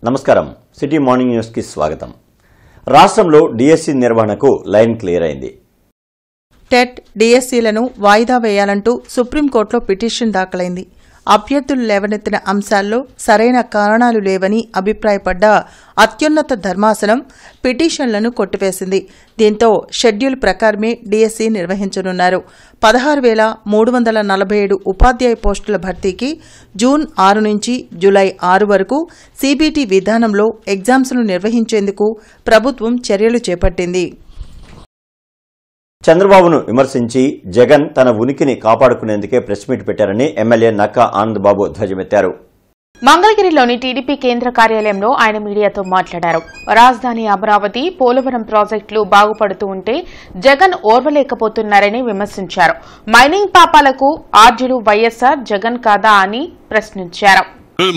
నమస్కారం city morning news కి స్వాగతం. రాష్ట్రంలో డిఎస్సి నిర్వహణకు లైన్ క్లియర్ అయింది. టెట్ డిఎస్సీలను వాయిదా వేయాలంటూ సుప్రీంకోర్టులో పిటిషన్ దాఖలైంది. అభ్యర్థులు లేవనెత్తిన అంశాల్లో సరైన కారణాలు లేవని అభిప్రాయపడ్డ అత్యున్నత ధర్మాసనం పిటిషన్లను కొట్టివేసింది. దీంతో షెడ్యూల్ ప్రకారమే డిఎస్సీ నిర్వహించనున్నారు. 16,347 ఉపాధ్యాయ పోస్టుల భర్తీకి జూన్ 6 నుంచి జూలై 6 వరకు సీబీటీ విధానంలో ఎగ్జామ్స్ను నిర్వహించేందుకు ప్రభుత్వం చర్యలు చేపట్టింది. చంద్రబాబును విమర్శించి జగన్ తన ఉనికిని కాపాడుకునేందుకే ప్రెస్ మీట్ పెట్టారని ఎమ్మెల్యే నక్కా ఆనందబాబు ధ్వజమెత్తారు. మంగళగిరిలోని టీడీపీ కేంద్ర కార్యాలయంలో ఆయన మీడియాతో మాట్లాడారు. రాజధాని అమరావతి, పోలవరం ప్రాజెక్టులు బాగుపడుతూ ఉంటే జగన్ ఓర్వలేకపోతున్నారని విమర్శించారు. మైనింగ్ పాపాలకు ఆర్జులు వైఎస్ఆర్, జగన్ కాదా అని ప్రశ్నించారు.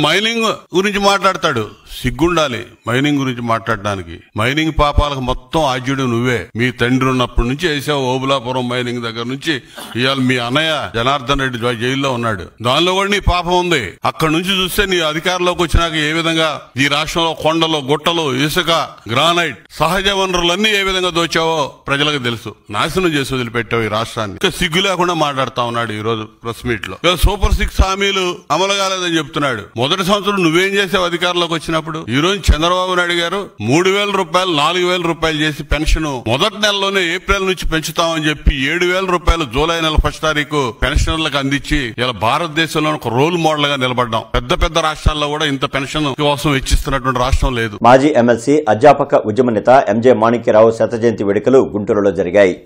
మైనింగ్ గురించి మాట్లాడతాడు, సిగ్గుండాలి మైనింగ్ గురించి మాట్లాడడానికి. మైనింగ్ పాపాలకు మొత్తం ఆద్యుడు నువ్వే. మీ తండ్రి ఉన్నప్పటి నుంచి వేసావు. ఓబులాపురం మైనింగ్ దగ్గర నుంచి ఇవాళ మీ అన్నయ్య జనార్దన్ రెడ్డి జైల్లో ఉన్నాడు. దానిలో కూడా నీ పాపం ఉంది. అక్కడి నుంచి చూస్తే నీ అధికారంలోకి వచ్చినాక ఏ విధంగా ఈ రాష్ట్రంలో కొండలు, గుట్టలు, ఇసుక, గ్రానైట్, సహజ వనరులన్నీ ఏ విధంగా దోచావో ప్రజలకు తెలుసు. నాశనం చేసి వదిలిపెట్టావు ఈ రాష్ట్రాన్ని. ఇంకా సిగ్గు లేకుండా మాట్లాడుతా ఉన్నాడు ఈ రోజు ప్రెస్ మీట్ లో. సూపర్ 6 హామీలు అమలు కాలేదని చెప్తున్నాడు. మొదటి సంవత్సరం నువ్వేం చేసావు అధికారంలోకి వచ్చినప్పుడు? ఈ రోజు చంద్రబాబు నాయుడు గారు 3,000 రూపాయలు 4,000 రూపాయలు చేసి పెన్షన్ మొదటి నెలలోనే ఏప్రిల్ నుంచి పెంచుతామని చెప్పి 7,000 రూపాయలు జూలై నెల 1వ తారీఖు పెన్షనర్లకు అందించి ఇలా భారతదేశంలో ఒక రోల్ మోడల్ గా నిలబడ్డాం. పెద్ద రాష్ట్రాల్లో కూడా ఇంత పెన్షన్ కోసం వెచ్చిస్తున్నటువంటి రాష్ట్రం లేదు. మాజీ ఎమ్మెల్సీ అధ్యాపక ఉద్యమ నేత ఎంజే మాణిక్యరావు శత జయంతి వేడుకలు గుంటూరులో జరిగాయి.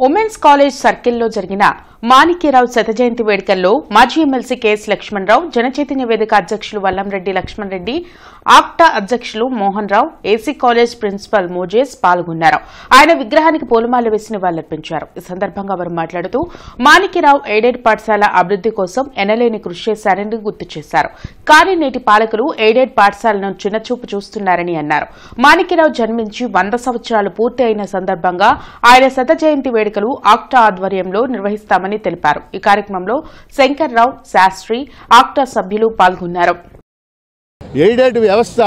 ఉమెన్స్ కాలేజ్ సర్కిల్లో జరిగిన మాణిక్యరావు శత జయంతి వేడుకల్లో మాజీ ఎమ్మెల్సీ కెఎస్ లక్ష్మణరావు, జనచైతన్య వేదిక అధ్యక్షులు వల్లంరెడ్డి లక్ష్మణ్ రెడ్డి, ఆప్టా అధ్యక్షులు Mohan Rao, AC college principal Moses పాల్గొన్నారు. ఆయన విగ్రహానికి పూలమాల వేసి నివాళులర్పించారు. ఈ సందర్భంగా వారు మాట్లాడుతూ మాణిక్యరావు ఎయిడెడ్ పాఠశాల అభివృద్ది కోసం ఎనలేని కృషి చేశారని గుర్తు చేశారు. కానీ నేటి పాలకులు ఎయిడెడ్ పాఠశాలను చిన్నచూపు చూస్తున్నారని అన్నారు. మాణిక్యరావు జన్మించి 100 సంవత్సరాలు పూర్తి అయిన సందర్భంగా ఆయన శత జయంతి వేడుకలు ఆక్టా ఆధ్వర్యంలో నిర్వహిస్తామని తెలిపారు. ఈ కార్యక్రమంలో శంకర్రావు, శాస్త్రి, ఆక్టా సభ్యులు పాల్గొన్నారు. ఎయిడెడ్ వ్యవస్థ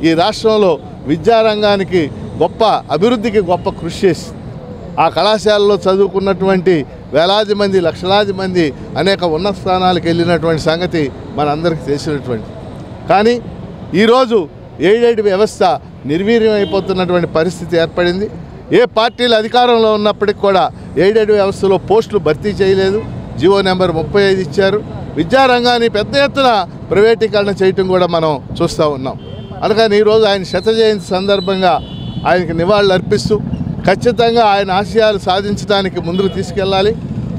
ఈ రాష్ట్రంలో విద్యారంగానికి గొప్ప అభివృద్ధికి గొప్ప కృషి చేసి ఆ కళాశాలలో చదువుకున్నటువంటి వేలాది మంది, లక్షలాది మంది అనేక ఉన్నత స్థానాలకు వెళ్ళినటువంటి సంగతి మనందరికీ తెలిసినటువంటి. కానీ ఈరోజు ఎయిడెడ్ వ్యవస్థ నిర్వీర్యం అయిపోతున్నటువంటి పరిస్థితి ఏర్పడింది. ఏ పార్టీలు అధికారంలో ఉన్నప్పటికీ కూడా ఎయిడెడ్ వ్యవస్థలో పోస్టులు భర్తీ చేయలేదు. జీవో నెంబర్ 35 ఇచ్చారు. విద్యారంగాన్ని పెద్ద ఎత్తున ప్రైవేటీకరణ చేయటం కూడా మనం చూస్తూ ఉన్నాం. అందుకని ఈరోజు ఆయన శత జయంతి సందర్భంగా ఆయనకి నివాళులు అర్పిస్తూ ఖచ్చితంగా ఆయన ఆశయాలు సాధించడానికి ముందుకు తీసుకెళ్ళాలి.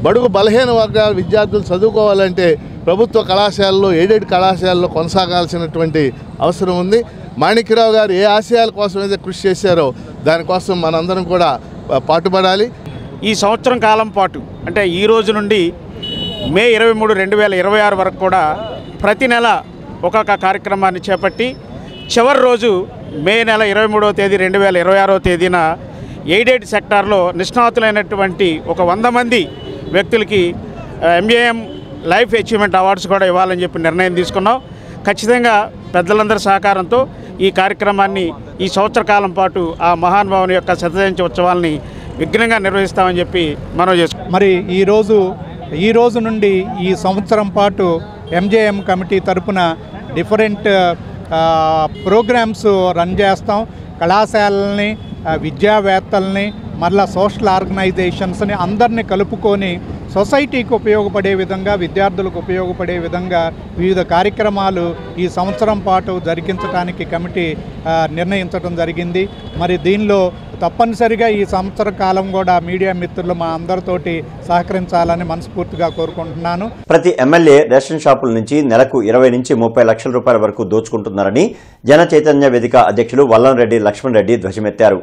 బడుగు బలహీన వర్గాల విద్యార్థులు చదువుకోవాలంటే ప్రభుత్వ కళాశాలలో, ఎయిడెడ్ కళాశాలలో కొనసాగాల్సినటువంటి అవసరం ఉంది. మాణిక్యరావు గారు ఏ ఆశయాల కోసం అయితే కృషి చేశారో దానికోసం మనందరం కూడా పాటుపడాలి. ఈ సంవత్సరం కాలం పాటు అంటే ఈ రోజు నుండి మే 23, 2026 వరకు కూడా ప్రతి నెల ఒక్కొక్క కార్యక్రమాన్ని చేపట్టి చివరి రోజు మే నెల 23వ తేదీ 2026వ తేదీన ఎయిడెడ్ సెక్టార్లో నిష్ణాతులైనటువంటి ఒక 100 మంది వ్యక్తులకి ఎంఏఎం లైఫ్ అచీవ్మెంట్ అవార్డ్స్ కూడా ఇవ్వాలని చెప్పి నిర్ణయం తీసుకున్నాం. ఖచ్చితంగా పెద్దలందరి సహకారంతో ఈ కార్యక్రమాన్ని ఈ సంవత్సర కాలం పాటు ఆ మహానుభావుని యొక్క శత జయంతి ఉత్సవాలని విఘ్నంగా నిర్వహిస్తామని చెప్పి మనవి చేసుకున్నాం. మరి ఈ రోజు నుండి ఈ సంవత్సరం పాటు ఎంజేఎం కమిటీ తరపున డిఫరెంట్ ప్రోగ్రామ్స్ రన్ చేస్తాం. కళాశాలని, విద్యావేత్తల్ని, మళ్ళా సోషల్ ఆర్గనైజేషన్స్ని అందరినీ కలుపుకొని సొసైటీకి ఉపయోగపడే విధంగా, విద్యార్థులకు ఉపయోగపడే విధంగా వివిధ కార్యక్రమాలు ఈ సంవత్సరం పాటు జరిగించడానికి కమిటీ నిర్ణయించడం జరిగింది. మరి దీనిలో తప్పనిసరిగా ఈ సంవత్సర కాలం కూడా మీడియా మిత్రులు మా అందరితోటి సహకరించాలని మనస్ఫూర్తిగా కోరుకుంటున్నాను. ప్రతి ఎమ్మెల్యే రేషన్ షాపుల నుంచి నెలకు 20 నుంచి 30 లక్షల రూపాయల వరకు దోచుకుంటున్నారని జన చైతన్య వేదిక అధ్యక్షులు వల్లంరెడ్డి లక్ష్మణ్ రెడ్డి ధ్వజమెత్తారు.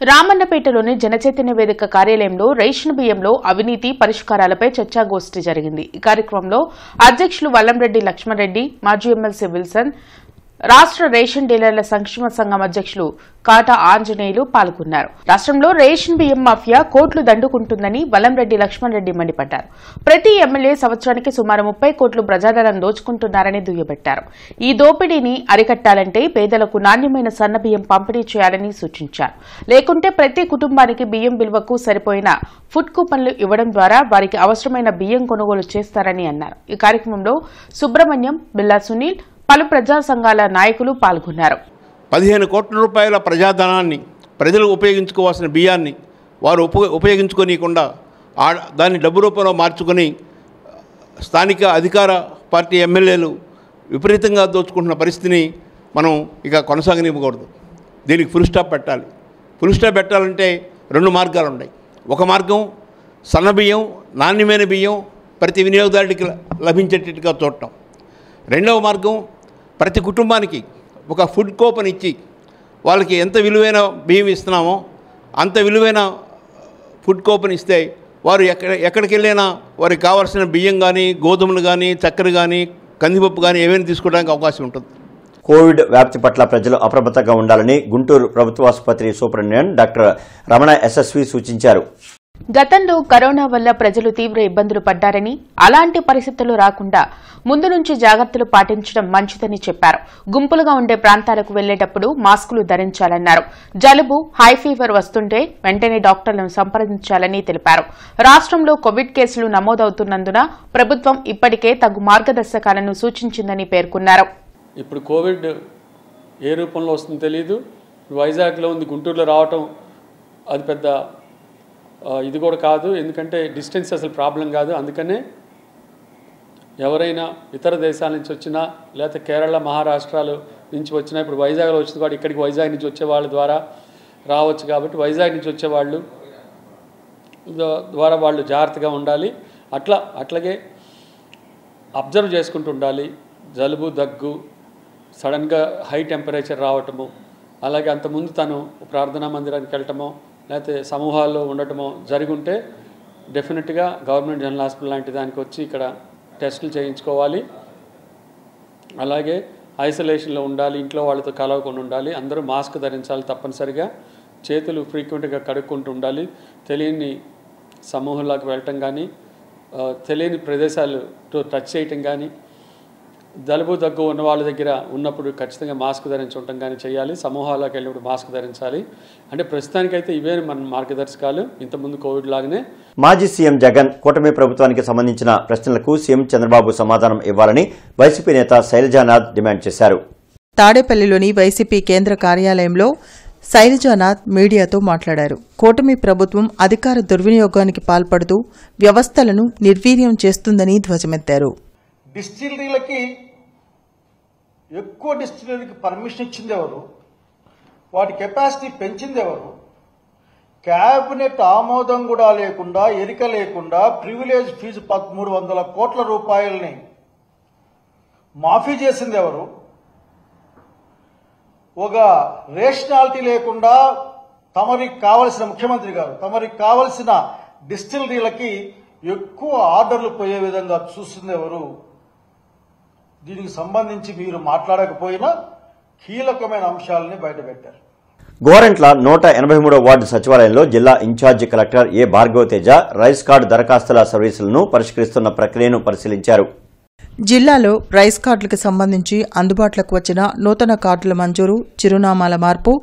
రామన్నపేటలోని జనచైతన్య వేదిక కార్యాలయంలో రేషన్ బియ్యంలో అవినీతి పరిష్కారాలపై చర్చాగోష్ఠి జరిగింది. ఈ కార్యక్రమంలో అధ్యక్షులు వల్లంరెడ్డి లక్ష్మణ్ రెడ్డి, మాజీ ఎమ్మెల్సీ విల్సన్, రాష్ట్ర రేషన్ డీలర్ల సంక్షేమ సంఘం అధ్యక్షులు కాటా ఆంజనేయులు పాల్గొన్నారు. రాష్ట్రంలో రేషన్ బియ్యం మాఫియా కోట్లు దండుకుంటుందని వల్లంరెడ్డి లక్ష్మణ్ రెడ్డి మండిపడ్డారు. ప్రతి ఎమ్మెల్యే సంవత్సరానికి సుమారు 30 కోట్లు ప్రజాధనం దోచుకుంటున్నారని దుయ్యబట్టారు. ఈ దోపిడీని అరికట్టాలంటే పేదలకు నాణ్యమైన సన్నబియ్యం పంపిణీ చేయాలని సూచించారు. లేకుంటే ప్రతి కుటుంబానికి బియ్యం విలువకు సరిపోయిన ఫుడ్ కూపన్లు ఇవ్వడం ద్వారా వారికి అవసరమైన బియ్యం కొనుగోలు చేస్తారని అన్నారు. ఈ కార్యక్రమంలో సుబ్రహ్మణ్యం, బిల్లా సునీల్, పలు ప్రజా సంఘాల నాయకులు పాల్గొన్నారు. 15 కోట్ల రూపాయల ప్రజాధనాన్ని ప్రజలు ఉపయోగించుకోవాల్సిన బియ్యాన్ని వారు ఉపయోగించుకోనీయకుండా దాన్ని డబ్బు రూపంలో మార్చుకొని స్థానిక అధికార పార్టీ ఎమ్మెల్యేలు విపరీతంగా దోచుకుంటున్న పరిస్థితిని మనం ఇక కొనసాగనివ్వకూడదు. దీనికి ఫుల్ స్టాప్ పెట్టాలి. ఫుల్ స్టాప్ పెట్టాలంటే 2 మార్గాలు ఉన్నాయి. ఒక మార్గం సన్న బియ్యం, నాణ్యమైన బియ్యం ప్రతి వినియోగదారుడికి లభించేటట్టుగా చూడటం. రెండవ మార్గం ప్రతి కుటుంబానికి ఒక ఫుడ్ కూపన్ ఇచ్చి వాళ్ళకి ఎంత విలువైన బియ్యం ఇస్తున్నామో అంత విలువైన ఫుడ్ కూపన్ ఇస్తే వారు ఎక్కడికి వెళ్ళినా వారికి కావాల్సిన బియ్యం కానీ, గోధుమలు కానీ, చక్కెర కానీ, కందిపప్పు కానీ ఏమైనా తీసుకోవడానికి అవకాశం ఉంటుంది. కోవిడ్ వ్యాప్తి పట్ల ప్రజలు అప్రమత్తంగా ఉండాలని గుంటూరు ప్రభుత్వ ఆసుపత్రి సూపరింటెండెంట్ డాక్టర్ రమణ ఎస్ఎస్వి సూచించారు. గతంలో కరోనా వల్ల ప్రజలు తీవ్ర ఇబ్బందులు పడ్డారని, అలాంటి పరిస్థితులు రాకుండా ముందు నుంచి జాగ్రత్తలు పాటించడం మంచిదని చెప్పారు. గుంపులుగా ఉండే ప్రాంతాలకు వెళ్లేటప్పుడు మాస్కులు ధరించాలన్నారు. జలుబు, హై ఫీవర్ వస్తుంటే వెంటనే డాక్టర్లను సంప్రదించాలని తెలిపారు. రాష్ట్రంలో కోవిడ్ కేసులు నమోదవుతున్నందున ప్రభుత్వం ఇప్పటికే తగు మార్గదర్శకాలను సూచించిందని పేర్కొన్నారు. ఇప్పుడు కోవిడ్ ఏ రూపంలో వస్తుందో తెలియదు. వైజాగ్లో ఉంది, గుంటూరులో రావటం అది పెద్ద ఇది కూడా కాదు. ఎందుకంటే డిస్టెన్స్ అసలు ప్రాబ్లం కాదు. అందుకనే ఎవరైనా ఇతర దేశాల నుంచి వచ్చినా, లేకపోతే కేరళ, మహారాష్ట్రాలు నుంచి వచ్చినా, ఇప్పుడు వైజాగ్లో వచ్చింది కూడా ఇక్కడికి వైజాగ్ నుంచి వచ్చే వాళ్ళ ద్వారా రావచ్చు. కాబట్టి వైజాగ్ నుంచి వచ్చేవాళ్ళు ద్వారా వాళ్ళు జాగ్రత్తగా ఉండాలి. అట్లాగే అబ్జర్వ్ చేసుకుంటూ ఉండాలి. జలుబు, దగ్గు, సడన్గా హై టెంపరేచర్ రావటము, అలాగే అంతకుముందు తను ప్రార్థనా మందిరానికి వెళ్ళటమో లేకపోతే సమూహాల్లో ఉండటమో జరిగి ఉంటే డెఫినెట్గా గవర్నమెంట్ జనరల్ హాస్పిటల్ లాంటి దానికి వచ్చి ఇక్కడ టెస్టులు చేయించుకోవాలి. అలాగే ఐసోలేషన్లో ఉండాలి, ఇంట్లో వాళ్ళతో కలవకుండా ఉండాలి. అందరూ మాస్క్ ధరించాలి తప్పనిసరిగా. చేతులు ఫ్రీక్వెంట్గా కడుక్కుంటూ ఉండాలి. తెలియని సమూహంలోకి వెళ్ళటం కానీ, తెలియని ప్రదేశాలతో టచ్ చేయటం కానీ, జలుబు దగ్గు ఉన్న వాళ్ళ దగ్గర ఉన్నప్పుడు ఖచ్చితంగా మాస్క్ ధరించడం కానీ చేయాలి. సమూహాలకు వెళ్ళినప్పుడు మాస్క్ ధరించాలి. అంటే ప్రస్తుతానికైతే ఇవే మన మార్గదర్శకాలు, ఇంతకుముందు కోవిడ్ లాగానే. మాజీ సీఎం జగన్ కూటమి ప్రభుత్వానికి సంబంధించిన ప్రశ్నలకు సీఎం చంద్రబాబు సమాధానం ఇవ్వాలని వైసీపీ నేత శైలజానాథ్ డిమాండ్ చేశారు. తాడేపల్లిలోని వైసీపీ కేంద్ర కార్యాలయంలో శైలజానాథ్ మీడియాతో మాట్లాడారు. కూటమి ప్రభుత్వం అధికార దుర్వినియోగానికి పాల్పడుతూ వ్యవస్థలను నిర్వీర్యం చేస్తుందని ధ్వజమెత్తారు. డిస్టిలరీలకి ఎక్కువ డిస్టిలరీకి పర్మిషన్ ఇచ్చింది ఎవరు? వాటి కెపాసిటీ పెంచింది ఎవరు? క్యాబినెట్ ఆమోదం కూడా లేకుండా, ఎరిక లేకుండా ప్రివిలేజ్ ఫీజు 1300 కోట్ల రూపాయలని మాఫీ చేసింది ఎవరు? ఒక రేషనాలిటీ లేకుండా తమరికి కావలసిన ముఖ్యమంత్రి గారు తమరికి కావలసిన డిస్టిలరీలకి ఎక్కువ ఆర్డర్లు పోయే విధంగా చూస్తుంది ఎవరు? దీనికి సంబంధించి మీరు మాట్లాడకపోయినా కీలకమైన అంశాలని బయటపెట్టారు. గోరంట్ల 183వ వార్డు సచివాలయంలో జిల్లా ఇన్ఛార్జి కలెక్టర్ ఏ భార్గవతేజ రైస్ కార్డు దరఖాస్తుల సర్వీసులను పరిష్కరిస్తున్న ప్రక్రియను పరిశీలించారు. జిల్లాలో రైస్ కార్డులకు సంబంధించి అందుబాటులోకి వచ్చిన నూతన కార్డుల మంజూరు, చిరునామాల మార్పు,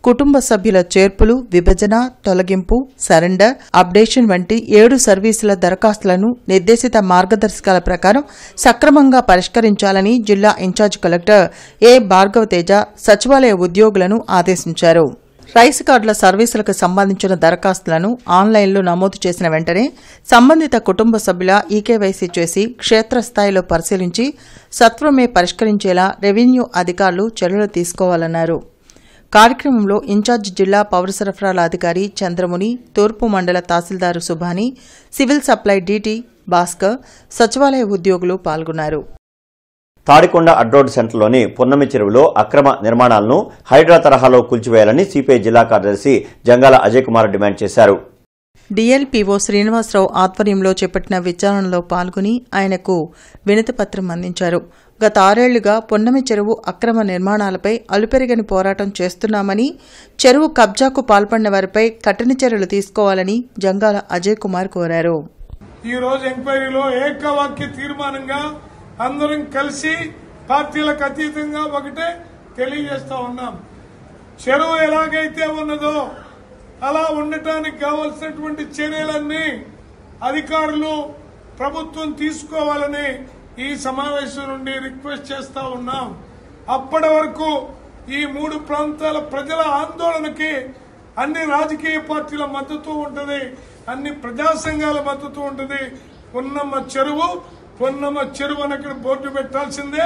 కుటుంబ సభ్యుల చేర్పులు, విభజన, తొలగింపు, సరెండర్, అప్డేషన్ వంటి 7 సర్వీసుల దరఖాస్తులను నిర్దేశిత మార్గదర్శకాల ప్రకారం సక్రమంగా పరిష్కరించాలని జిల్లా ఇన్ఛార్జ్ కలెక్టర్ ఏ భార్గవతేజ సచివాలయ ఉద్యోగులను ఆదేశించారు. రైస్ కార్డుల సర్వీసులకు సంబంధించిన దరఖాస్తులను ఆన్లైన్లో నమోదు చేసిన వెంటనే సంబంధిత కుటుంబ సభ్యుల ఈకేవైసీ చేసి క్షేత్రస్థాయిలో పరిశీలించి సత్వరమే పరిష్కరించేలా రెవెన్యూ అధికారులు చర్యలు తీసుకోవాలన్నారు. కార్యక్రమంలో ఇన్ఛార్జ్ జిల్లా పౌర సరఫరాల అధికారి చంద్రముని, తూర్పు మండల తహసీల్దారు Subhani, civil supply DT Bhaskar, సచివాలయ ఉద్యోగులు పాల్గొన్నారు. తాడికొండ అడ్రోడ్ సెంటర్లోని పున్నమి చెరువులో అక్రమ నిర్మాణాలను హైడ్రా తరహాలో కూల్చివేయాలని సిపిఐ జిల్లా కార్యదర్శి జంగాల అజయ్ కుమార్ డిమాండ్ చేశారు. డీఎల్పీఓ శ్రీనివాసరావు ఆధ్వర్యంలో చేపట్టిన విచారణలో పాల్గొని ఆయనకు వినతిపత్రం అందించారు. గత 6 ఏళ్లుగా పొన్నమి చెరువు అక్రమ నిర్మాణాలపై అలుపెరగని పోరాటం చేస్తున్నామని, చెరువు కబ్జాకు పాల్పడిన వారిపై కఠిన చర్యలు తీసుకోవాలని జంగాల అజయ్ కుమార్ కోరారు. ఈ రోజు ఎంక్వైరీలో ఏకవాక్య తీర్మానంగా అందరం కలిసి పార్టీలకు అతీతంగా ఒకటే తెలియజేస్తా ఉన్నాం. చెరువు ఎలాగైతే ఉన్నదో అలా ఉండటానికి కావలసినటువంటి చర్యలన్నీ అధికారులు ప్రభుత్వం తీసుకోవాలని ఈ సమావేశం నుండి రిక్వెస్ట్ చేస్తా ఉన్నాం. అప్పటి వరకు ఈ 3 ప్రాంతాల ప్రజల ఆందోళనకి అన్ని రాజకీయ పార్టీల మద్దతు ఉంటుంది, అన్ని ప్రజా సంఘాల మద్దతు ఉంటుంది. పొన్నమ్మ చెరువు అని అక్కడ బోర్డు పెట్టాల్సిందే,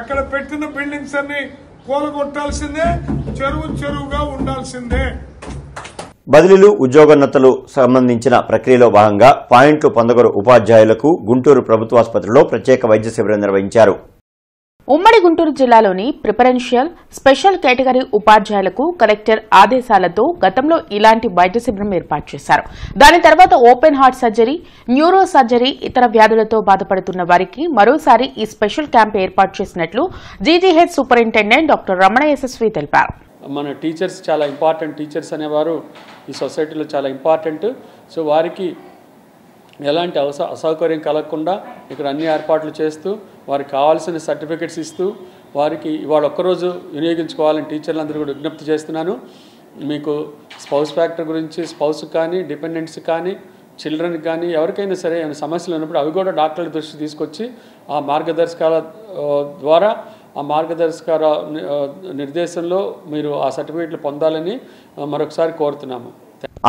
అక్కడ పెట్టిన బిల్డింగ్స్ అన్ని కూలగొట్టాల్సిందే, చెరువుగా ఉండాల్సిందే. బదిలీలు, ఉద్యోగోన్నతులు సంబంధించిన ప్రక్రియలో భాగంగా పాయింట్లు పొందగోరు ఉపాధ్యాయులకు గుంటూరు ప్రభుత్వాసుపత్రిలో ప్రత్యేక వైద్య శిబిరం నిర్వహించారు. ఉమ్మడి గుంటూరు జిల్లాలోని ప్రిఫరెన్షియల్, స్పెషల్ కేటగిరీ ఉపాధ్యాయులకు కలెక్టర్ ఆదేశాలతో గతంలో ఇలాంటి వైద్య శిబిరం ఏర్పాటు చేశారు. దాని తర్వాత open heart surgery, neuro surgery, ఇతర వ్యాధులతో బాధపడుతున్న వారికి మరోసారి ఈ స్పెషల్ క్యాంప్ ఏర్పాటు చేసినట్లు GGH superintendent doctor Ramana Yashasvi తెలిపారు. మన టీచర్స్ చాలా ఇంపార్టెంట్, టీచర్స్ అనేవారు ఈ సొసైటీలో చాలా ఇంపార్టెంట్. సో వారికి ఎలాంటి అసౌకర్యం కలగకుండా ఇక్కడ అన్ని ఏర్పాట్లు చేస్తూ వారికి కావాల్సిన సర్టిఫికెట్స్ ఇస్తూ వారికి ఇవాళ ఒక్కరోజు వినియోగించుకోవాలని టీచర్లందరూ కూడా విజ్ఞప్తి చేస్తున్నాను. మీకు స్పౌస్ ఫ్యాక్టర్ గురించి స్పౌస్కి కానీ, డిపెండెంట్స్ కానీ, చిల్డ్రన్కి కానీ ఎవరికైనా సరే ఏమైనా సమస్యలు ఉన్నప్పుడు అవి కూడా డాక్టర్ల దృష్టి తీసుకొచ్చి ఆ మార్గదర్శకాల ద్వారా, ఆ మార్గదర్శకాల నిర్దేశంలో మీరు ఆ సర్టిఫికెట్లు పొందాలని మరొకసారి కోరుతున్నాము.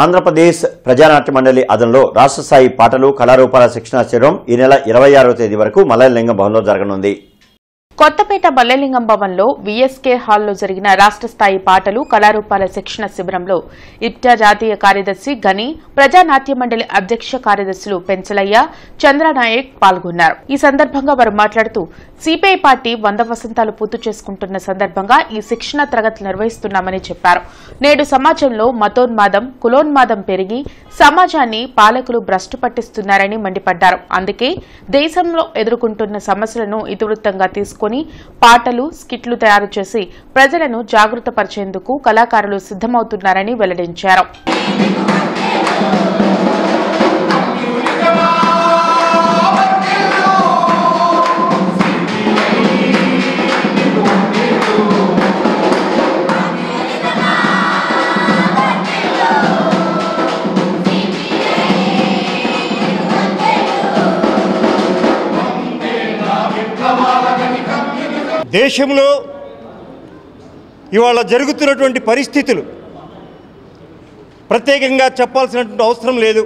ఆంధ్రప్రదేశ్ ప్రజానాట్య మండలి ఆధ్వర్యంలో రాష్ట్ర స్థాయి పాటలు, కళారూపాల శిక్షణా శిబిరం ఈ నెల 26వ తేదీ వరకు మల్లయ్యలింగం భవన్లో జరగనుంది. కొత్తపేట మల్లెలింగం భవన్లో విఎస్కే హాల్లో జరిగిన రాష్ట్ర స్థాయి పాటలు, కళారూపాల శిక్షణ శిబిరంలో ఇప్టా జాతీయ కార్యదర్శి గని, ప్రజానాట్య మండలి అధ్యక్ష కార్యదర్శులు పెంచలయ్య, చంద్రనాయక్ పాల్గొన్నారు. ఈ సందర్భంగా వారు మాట్లాడుతూ సిపిఐ పార్టీ 100 వసంతాలు పూర్తి చేసుకుంటున్న సందర్భంగా ఈ శిక్షణ తరగతులు నిర్వహిస్తున్నామని చెప్పారు. నేడు సమాజంలో మతోన్మాదం, కులోన్మాదం పెరిగి సమాజాన్ని పాలకులు భ్రష్టు పట్టిస్తున్నారని మండిపడ్డారు. అందుకే దేశంలో ఎదుర్కొంటున్న సమస్యలను ఇతివృత్తంగా తీసుకుని పాటలు, స్కిట్లు తయారు చేసి ప్రజలను జాగృత పరిచేందుకు కళాకారులు సిద్దమవుతున్నారని వెల్లడించారు. దేశంలో ఇవాళ జరుగుతున్నటువంటి పరిస్థితులు ప్రత్యేకంగా చెప్పాల్సినటువంటి అవసరం లేదు.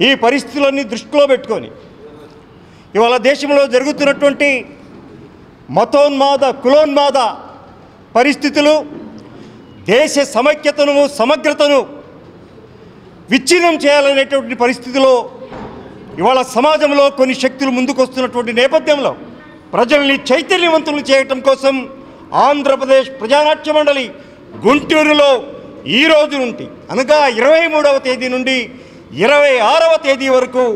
ఈ పరిస్థితులన్నీ దృష్టిలో పెట్టుకొని ఇవాళ దేశంలో జరుగుతున్నటువంటి మతోన్మాద, కులోన్మాద పరిస్థితులు దేశ సమైక్యతను, సమగ్రతను విచ్ఛిన్నం చేయాలనేటువంటి పరిస్థితిలో ఇవాళ సమాజంలో కొన్ని శక్తులు ముందుకొస్తున్నటువంటి నేపథ్యంలో ప్రజల్ని చైతన్యవంతులు చేయటం కోసం ఆంధ్రప్రదేశ్ ప్రజానాట్య మండలి గుంటూరులో ఈ రోజు నుండి అనగా 23వ తేదీ నుండి 26వ తేదీ వరకు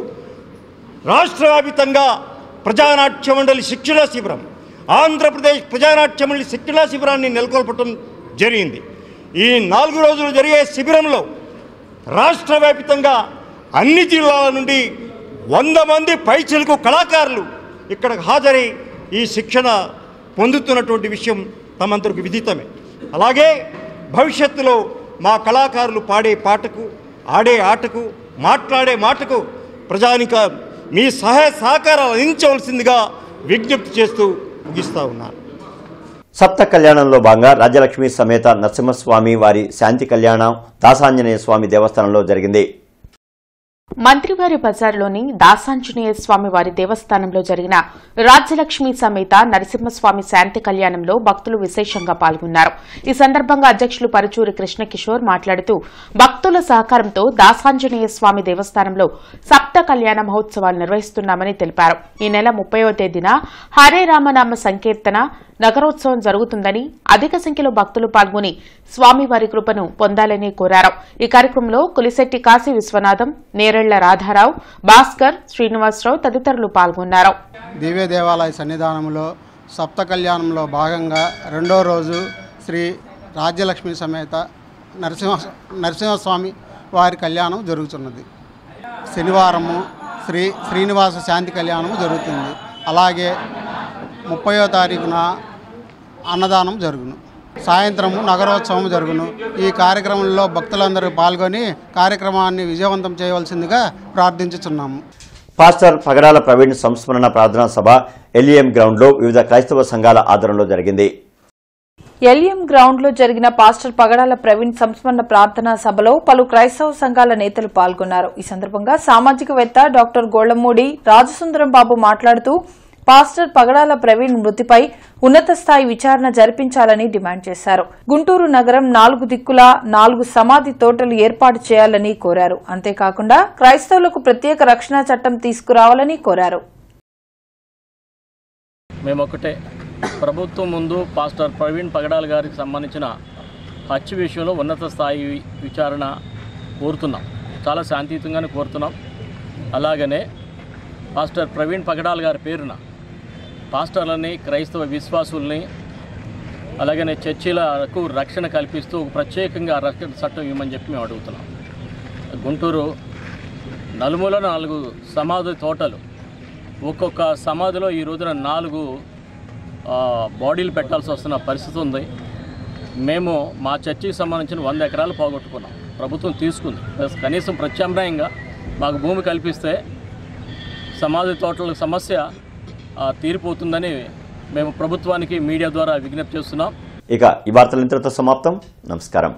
రాష్ట్రవ్యాప్తంగా ప్రజానాట్య మండలి శిక్షణా శిబిరం, ఆంధ్రప్రదేశ్ ప్రజానాట్య మండలి శిక్షణా శిబిరాన్ని నెలకొల్పడం జరిగింది. ఈ 4 రోజులు జరిగే శిబిరంలో రాష్ట్ర వ్యాప్తంగా అన్ని జిల్లాల నుండి 100 మంది పైచిలకు కళాకారులు ఇక్కడ హాజరై ఈ శిక్షణ పొందుతున్నటువంటి విషయం తమందరికి విదితమే. అలాగే భవిష్యత్తులో మా కళాకారులు పాడే పాటకు, ఆడే ఆటకు, మాట్లాడే మాటకు ప్రజానిక మీ సహాయ సహకారాలు అందించవలసిందిగా విజ్ఞప్తి చేస్తూ ముగిస్తా ఉన్నాను. సప్త కళ్యాణంలో భాగంగా రాజ్యలక్ష్మి సమేత నరసింహస్వామి వారి శాంతి కళ్యాణం దాసాంజనేయ స్వామి దేవస్థానంలో జరిగింది. మంత్రివారి బజార్లోని దాసాంజనేయ స్వామి వారి దేవస్థానంలో జరిగిన రాజ్యలక్ష్మి సమేత నరసింహస్వామి శాంతి కళ్యాణంలో భక్తులు విశేషంగా పాల్గొన్నారు. ఈ సందర్భంగా అధ్యక్షులు పరుచూరి కృష్ణకిషోర్ మాట్లాడుతూ భక్తుల సహకారంతో దాసాంజనేయ స్వామి దేవస్థానంలో సప్త కళ్యాణ మహోత్సవాలు నిర్వహిస్తున్నామని తెలిపారు. ఈ నెల 30వ తేదీన హరే రామనామ సంకీర్తన నగరోత్సవం జరుగుతుందని, అధిక సంఖ్యలో భక్తులు పాల్గొని స్వామివారి కృపను పొందాలని కోరారు. ఈ కార్యక్రమంలో కులిశెట్టి కాశీ విశ్వనాథం, నేరెళ్ల రాధారావు, భాస్కర్, శ్రీనివాసరావు తదితరులు పాల్గొన్నారు. దివ్య దేవాలయ సన్నిధానంలో సప్త కళ్యాణంలో భాగంగా రెండో రోజు శ్రీ రాజ్యలక్ష్మి సమేత నరసింహస్వామి వారి కళ్యాణం జరుగుతున్నది. శనివారము శ్రీనివాస శాంతి కళ్యాణం జరుగుతుంది. అలాగే 30వ తారీఖున అన్నదానం జరుగును. సాయంత్రము నగరోత్సవం జరుగును. ఈ కార్యక్రమంలో భక్తులందరూ పాల్గొని కార్యక్రమాన్ని విజయవంతం చేయవలసిందిగా ప్రార్థించుచున్నాము. పాస్టర్ పగడాల ప్రవీణ్ సంస్మరణ ప్రార్థనా సభ ఎల్ఈఎం గ్రౌండ్లో వివిధ క్రైస్తవ సంఘాల ఆధ్వర్యంలో జరిగింది. ఎల్ఎం గ్రౌండ్ లో జరిగిన పాస్టర్ పగడాల ప్రవీణ్ సంస్మరణ ప్రార్థనా సభలో పలు క్రైస్తవ సంఘాల నేతలు పాల్గొన్నారు. ఈ సందర్భంగా సామాజికవేత్త డాక్టర్ గోళ్లమూడి రాజసుందరం బాబు మాట్లాడుతూ పాస్టర్ పగడాల ప్రవీణ్ మృతిపై ఉన్నత స్థాయి విచారణ జరిపించాలని డిమాండ్ చేశారు. గుంటూరు నగరం 4 దిక్కులా 4 సమాధి తోటలు ఏర్పాటు చేయాలని కోరారు. అంతేకాకుండా క్రైస్తవులకు ప్రత్యేక రక్షణ చట్టం తీసుకురావాలని కోరారు. ప్రభుత్వం ముందు పాస్టర్ ప్రవీణ్ పగడాల గారికి సంబంధించిన హత్య విషయంలో ఉన్నత స్థాయి విచారణ కోరుతున్నాం. చాలా శాంతియుతంగానే కోరుతున్నాం. అలాగనే పాస్టర్ ప్రవీణ్ పగడాల గారి పేరున పాస్టర్లని, క్రైస్తవ విశ్వాసుల్ని, అలాగనే చర్చిలకు రక్షణ కల్పిస్తూ ప్రత్యేకంగా రక్షణ చట్టం ఇవ్వమని చెప్పి మేము అడుగుతున్నాం. గుంటూరు నలుమూల 4 సమాధి తోటలు, ఒక్కొక్క సమాధిలో ఈ రోజున 4 బాడీలు పెట్టాల్సి వస్తున్న పరిస్థితి ఉంది. మేము మా చర్చికి సంబంధించిన 100 ఎకరాలు పోగొట్టుకున్నాం. ప్రభుత్వం తీసుకుంది. కనీసం ప్రత్యామ్నాయంగా మాకు భూమి కల్పిస్తే సమాధి తోటల సమస్య తీరిపోతుందని మేము ప్రభుత్వానికి మీడియా ద్వారా విజ్ఞప్తి చేస్తున్నాం. ఇక ఈ వార్తలు ఇంతటితో సమాప్తం. నమస్కారం.